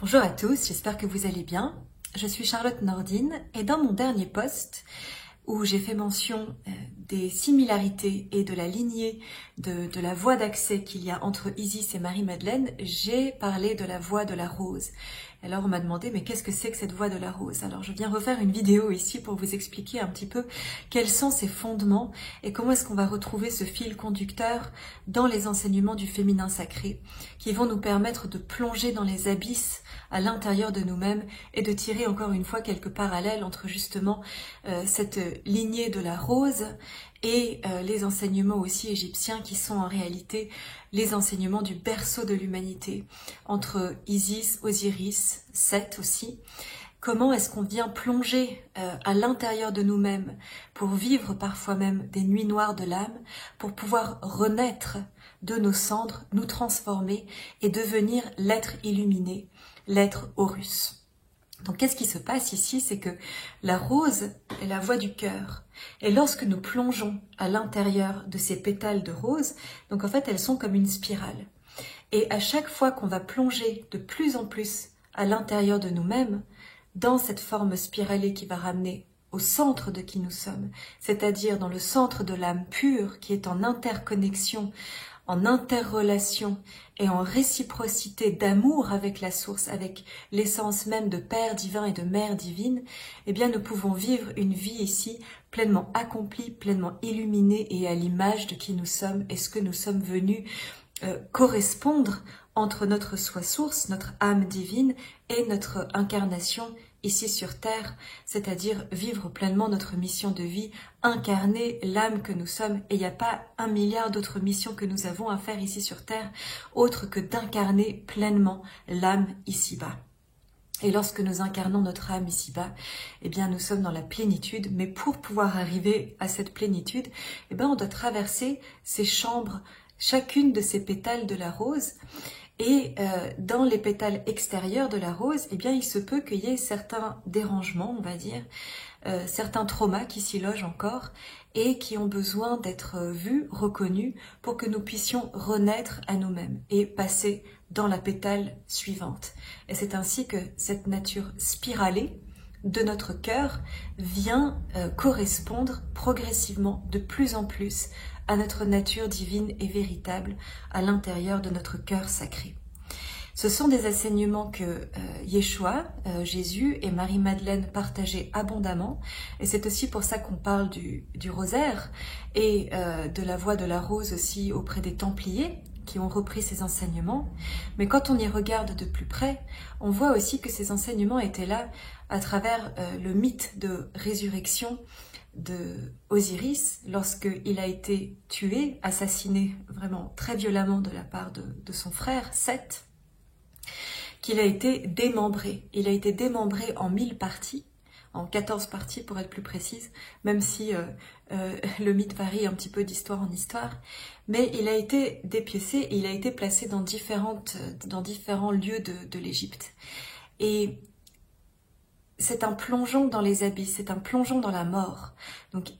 Bonjour à tous, j'espère que vous allez bien. Je suis Charlotte Nordine et dans mon dernier post où j'ai fait mention des similarités et de la lignée de la voie d'accès qu'il y a entre Isis et Marie-Madeleine, j'ai parlé de la voie de la rose. Alors on m'a demandé mais qu'est-ce que c'est que cette voie de la rose? Alors je viens refaire une vidéo ici pour vous expliquer un petit peu quels sont ses fondements et comment est-ce qu'on va retrouver ce fil conducteur dans les enseignements du féminin sacré qui vont nous permettre de plonger dans les abysses à l'intérieur de nous-mêmes et de tirer encore une fois quelques parallèles entre justement cette lignée de la rose et les enseignements aussi égyptiens qui sont en réalité les enseignements du berceau de l'humanité, entre Isis, Osiris, Seth aussi. Comment est-ce qu'on vient plonger à l'intérieur de nous-mêmes pour vivre parfois même des nuits noires de l'âme, pour pouvoir renaître de nos cendres, nous transformer et devenir l'être illuminé, l'être Horus. Donc qu'est-ce qui se passe ici? C'est que la rose est la voie du cœur. Et lorsque nous plongeons à l'intérieur de ces pétales de rose, donc en fait elles sont comme une spirale. Et à chaque fois qu'on va plonger de plus en plus à l'intérieur de nous-mêmes, dans cette forme spiralée qui va ramener au centre de qui nous sommes, c'est-à-dire dans le centre de l'âme pure qui est en interconnexion, en interrelation et en réciprocité d'amour avec la source, avec l'essence même de Père divin et de Mère divine, eh bien nous pouvons vivre une vie ici pleinement accomplie, pleinement illuminée et à l'image de qui nous sommes et ce que nous sommes venus correspondre entre notre soi source, notre âme divine et notre incarnation ici sur Terre, c'est-à-dire vivre pleinement notre mission de vie, incarner l'âme que nous sommes. Et il n'y a pas 1 milliard d'autres missions que nous avons à faire ici sur Terre, autre que d'incarner pleinement l'âme ici-bas. Et lorsque nous incarnons notre âme ici-bas, eh bien nous sommes dans la plénitude, mais pour pouvoir arriver à cette plénitude, eh bien on doit traverser ces chambres, chacune de ces pétales de la rose. Et dans les pétales extérieurs de la rose, eh bien, il se peut qu'il y ait certains dérangements, on va dire, certains traumas qui s'y logent encore et qui ont besoin d'être vus, reconnus, pour que nous puissions renaître à nous-mêmes et passer dans la pétale suivante. Et c'est ainsi que cette nature spiralée de notre cœur vient correspondre progressivement de plus en plus à notre nature divine et véritable à l'intérieur de notre cœur sacré. Ce sont des enseignements que Yeshua, Jésus et Marie-Madeleine partageaient abondamment, et c'est aussi pour ça qu'on parle du rosaire et de la voie de la rose aussi auprès des Templiers qui ont repris ces enseignements. Mais quand on y regarde de plus près, on voit aussi que ces enseignements étaient là à travers le mythe de résurrection de Osiris, lorsqu'il a été tué, assassiné vraiment très violemment de la part de son frère Seth, qu'il a été démembré. Il a été démembré en 1000 parties, en 14 parties pour être plus précise, même si le mythe varie un petit peu d'histoire en histoire, mais il a été dépiécé et il a été placé dans différents lieux de l'Égypte. Et c'est un plongeon dans les abysses, c'est un plongeon dans la mort. Donc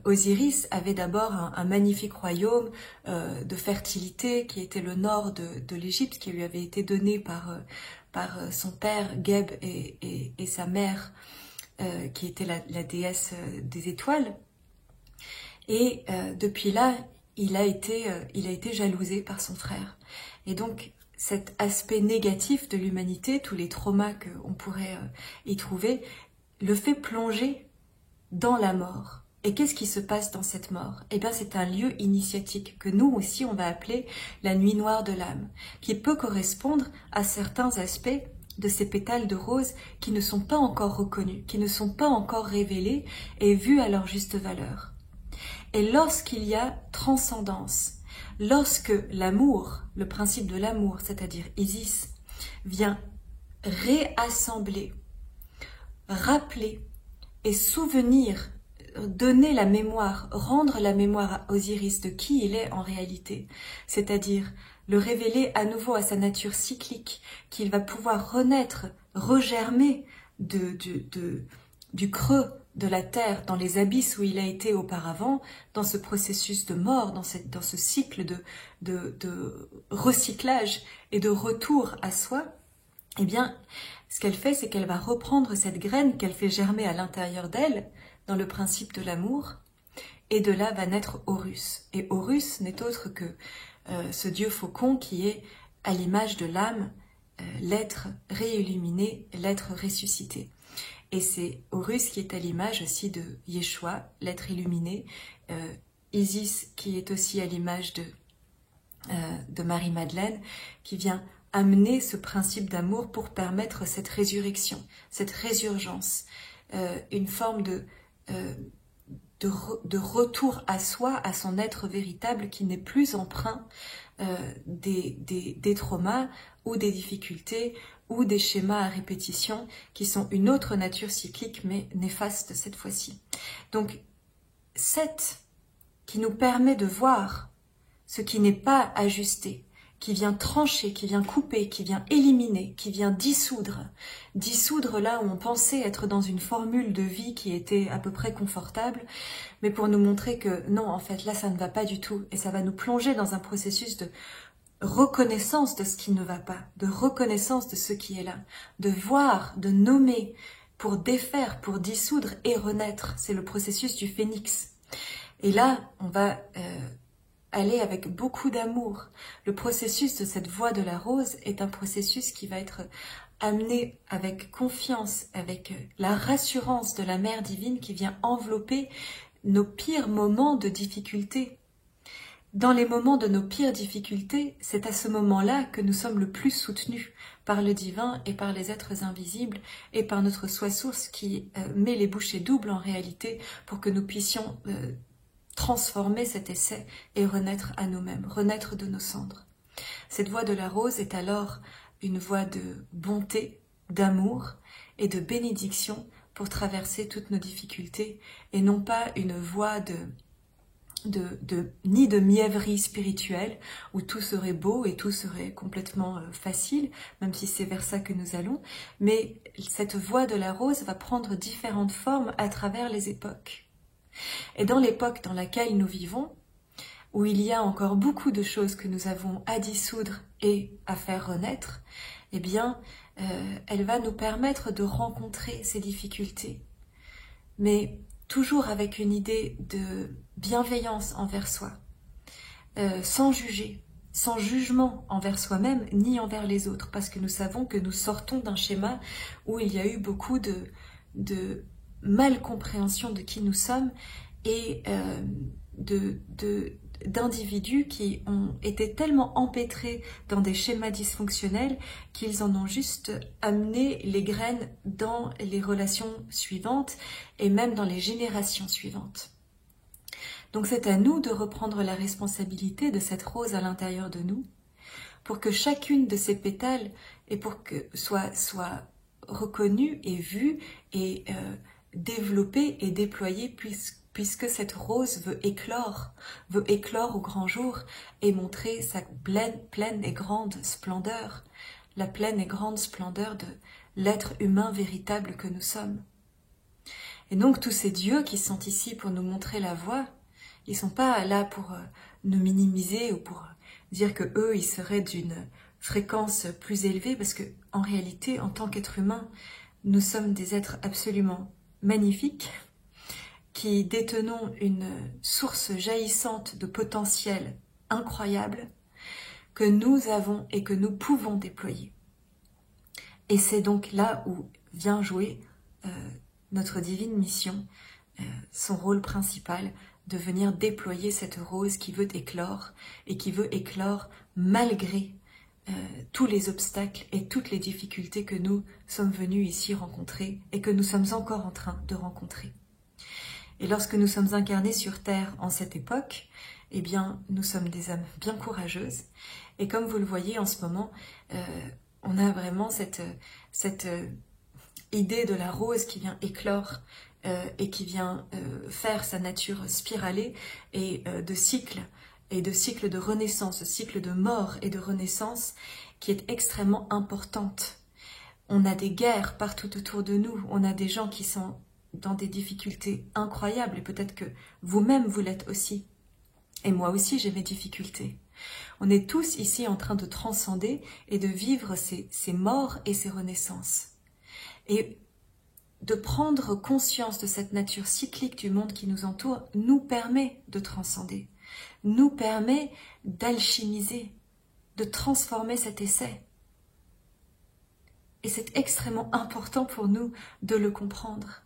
Osiris avait d'abord un magnifique royaume de fertilité qui était le nord de l'Égypte, qui lui avait été donné par son père Geb et sa mère, qui était la déesse des étoiles. Et depuis là, il a été jalousé par son frère. Et donc cet aspect négatif de l'humanité, tous les traumas qu'on pourrait y trouver, le fait plonger dans la mort. Et qu'est-ce qui se passe dans cette mort? Eh bien, c'est un lieu initiatique que nous aussi, on va appeler la nuit noire de l'âme, qui peut correspondre à certains aspects de ces pétales de rose qui ne sont pas encore reconnus, qui ne sont pas encore révélés et vus à leur juste valeur. Et lorsqu'il y a transcendance, lorsque l'amour, le principe de l'amour, c'est-à-dire Isis, vient réassembler, rappeler et souvenir, donner la mémoire, rendre la mémoire à Osiris de qui il est en réalité, c'est-à-dire le révéler à nouveau à sa nature cyclique, qu'il va pouvoir renaître, regermer du creux de la terre, dans les abysses où il a été auparavant, dans ce processus de mort, dans ce cycle de recyclage et de retour à soi, eh bien, ce qu'elle fait, c'est qu'elle va reprendre cette graine qu'elle fait germer à l'intérieur d'elle, dans le principe de l'amour, et de là va naître Horus. Et Horus n'est autre que ce dieu faucon qui est à l'image de l'âme, l'être réilluminé, l'être ressuscité. Et c'est Horus qui est à l'image aussi de Yeshua, l'être illuminé, Isis qui est aussi à l'image de Marie-Madeleine, qui vient amener ce principe d'amour pour permettre cette résurrection, cette résurgence, une forme de retour à soi, à son être véritable qui n'est plus empreint des traumas ou des difficultés ou des schémas à répétition qui sont une autre nature cyclique mais néfaste cette fois-ci. Donc, cette qui nous permet de voir ce qui n'est pas ajusté, qui vient trancher, qui vient couper, qui vient éliminer, qui vient dissoudre. Dissoudre là où on pensait être dans une formule de vie qui était à peu près confortable, mais pour nous montrer que non, en fait, là, ça ne va pas du tout. Et ça va nous plonger dans un processus de reconnaissance de ce qui ne va pas, de reconnaissance de ce qui est là, de voir, de nommer, pour défaire, pour dissoudre et renaître. C'est le processus du phénix. Et là, on va aller avec beaucoup d'amour. Le processus de cette voie de la rose est un processus qui va être amené avec confiance, avec la rassurance de la Mère divine qui vient envelopper nos pires moments de difficulté. Dans les moments de nos pires difficultés, c'est à ce moment-là que nous sommes le plus soutenus par le divin et par les êtres invisibles et par notre soi source qui met les bouchées doubles en réalité pour que nous puissions transformer cet essai et renaître à nous-mêmes, renaître de nos cendres. Cette voie de la rose est alors une voie de bonté, d'amour et de bénédiction pour traverser toutes nos difficultés et non pas une voie ni de mièvrerie spirituelle où tout serait beau et tout serait complètement facile, même si c'est vers ça que nous allons, mais cette voie de la rose va prendre différentes formes à travers les époques. Et dans l'époque dans laquelle nous vivons, où il y a encore beaucoup de choses que nous avons à dissoudre et à faire renaître, eh bien, elle va nous permettre de rencontrer ces difficultés. Mais toujours avec une idée de bienveillance envers soi, sans juger, sans jugement envers soi-même ni envers les autres, parce que nous savons que nous sortons d'un schéma où il y a eu beaucoup de mal-compréhension de qui nous sommes et d'individus qui ont été tellement empêtrés dans des schémas dysfonctionnels qu'ils en ont juste amené les graines dans les relations suivantes et même dans les générations suivantes. Donc c'est à nous de reprendre la responsabilité de cette rose à l'intérieur de nous pour que chacune de ces pétales et pour que soit reconnue et vue et développée et déployée puisque cette rose veut éclore au grand jour et montrer sa pleine et grande splendeur, la pleine et grande splendeur de l'être humain véritable que nous sommes. Et donc tous ces dieux qui sont ici pour nous montrer la voie, ils sont pas là pour nous minimiser ou pour dire que eux ils seraient d'une fréquence plus élevée, parce que en réalité, en tant qu'être humain, nous sommes des êtres absolument magnifiques, qui détenons une source jaillissante de potentiel incroyable que nous avons et que nous pouvons déployer. Et c'est donc là où vient jouer notre divine mission, son rôle principal, de venir déployer cette rose qui veut éclore et qui veut éclore malgré tous les obstacles et toutes les difficultés que nous sommes venus ici rencontrer et que nous sommes encore en train de rencontrer. Et lorsque nous sommes incarnés sur Terre en cette époque, eh bien, nous sommes des âmes bien courageuses. Et comme vous le voyez en ce moment, on a vraiment cette idée de la rose qui vient éclore et qui vient faire sa nature spiralée et de cycle de renaissance, de cycle de mort et de renaissance qui est extrêmement importante. On a des guerres partout autour de nous, on a des gens qui sont dans des difficultés incroyables et peut-être que vous-même vous l'êtes aussi. Et moi aussi j'ai mes difficultés. On est tous ici en train de transcender et de vivre ces morts et ces renaissances. Et de prendre conscience de cette nature cyclique du monde qui nous entoure nous permet de transcender, nous permet d'alchimiser, de transformer cet essai. Et c'est extrêmement important pour nous de le comprendre.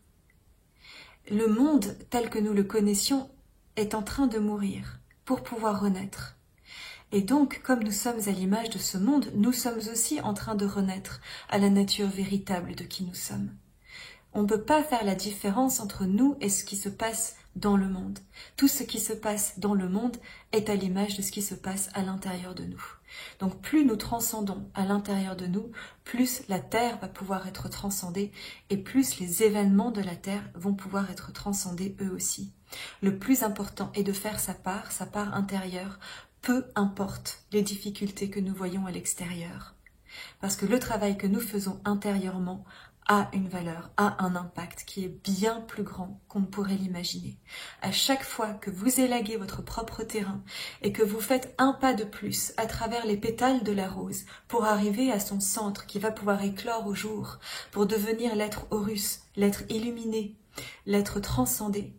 Le monde tel que nous le connaissions est en train de mourir pour pouvoir renaître. Et donc, comme nous sommes à l'image de ce monde, nous sommes aussi en train de renaître à la nature véritable de qui nous sommes. On ne peut pas faire la différence entre nous et ce qui se passe dans le monde. Tout ce qui se passe dans le monde est à l'image de ce qui se passe à l'intérieur de nous. Donc plus nous transcendons à l'intérieur de nous, plus la Terre va pouvoir être transcendée et plus les événements de la Terre vont pouvoir être transcendés eux aussi. Le plus important est de faire sa part intérieure, peu importe les difficultés que nous voyons à l'extérieur. Parce que le travail que nous faisons intérieurement a une valeur, a un impact qui est bien plus grand qu'on ne pourrait l'imaginer. À chaque fois que vous élaguez votre propre terrain et que vous faites un pas de plus à travers les pétales de la rose pour arriver à son centre qui va pouvoir éclore au jour, pour devenir l'être Horus, l'être illuminé, l'être transcendé,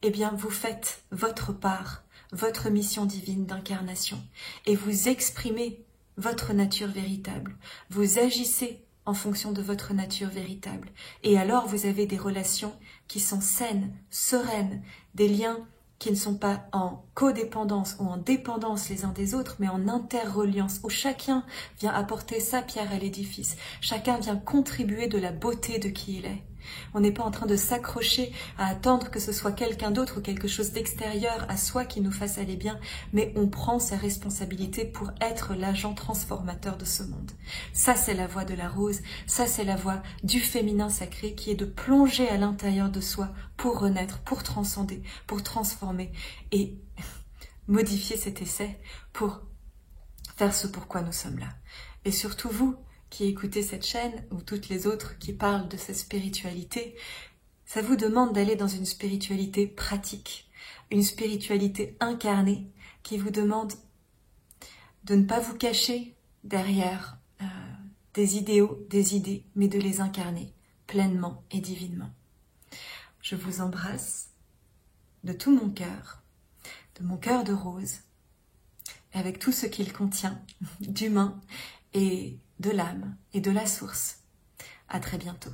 eh bien vous faites votre part, votre mission divine d'incarnation et vous exprimez votre nature véritable, vous agissez en fonction de votre nature véritable. Et alors vous avez des relations qui sont saines, sereines, des liens qui ne sont pas en codépendance ou en dépendance les uns des autres, mais en interreliance, où chacun vient apporter sa pierre à l'édifice, chacun vient contribuer de la beauté de qui il est. On n'est pas en train de s'accrocher à attendre que ce soit quelqu'un d'autre ou quelque chose d'extérieur à soi qui nous fasse aller bien, mais on prend sa responsabilité pour être l'agent transformateur de ce monde. Ça, c'est la voie de la rose, ça, c'est la voie du féminin sacré qui est de plonger à l'intérieur de soi pour renaître, pour transcender, pour transformer et modifier cet essai pour faire ce pourquoi nous sommes là. Et surtout vous, qui écoutez cette chaîne, ou toutes les autres qui parlent de cette spiritualité, ça vous demande d'aller dans une spiritualité pratique, une spiritualité incarnée, qui vous demande de ne pas vous cacher derrière des idéaux, des idées, mais de les incarner pleinement et divinement. Je vous embrasse de tout mon cœur de rose, avec tout ce qu'il contient d'humain et de l'âme et de la source. À très bientôt.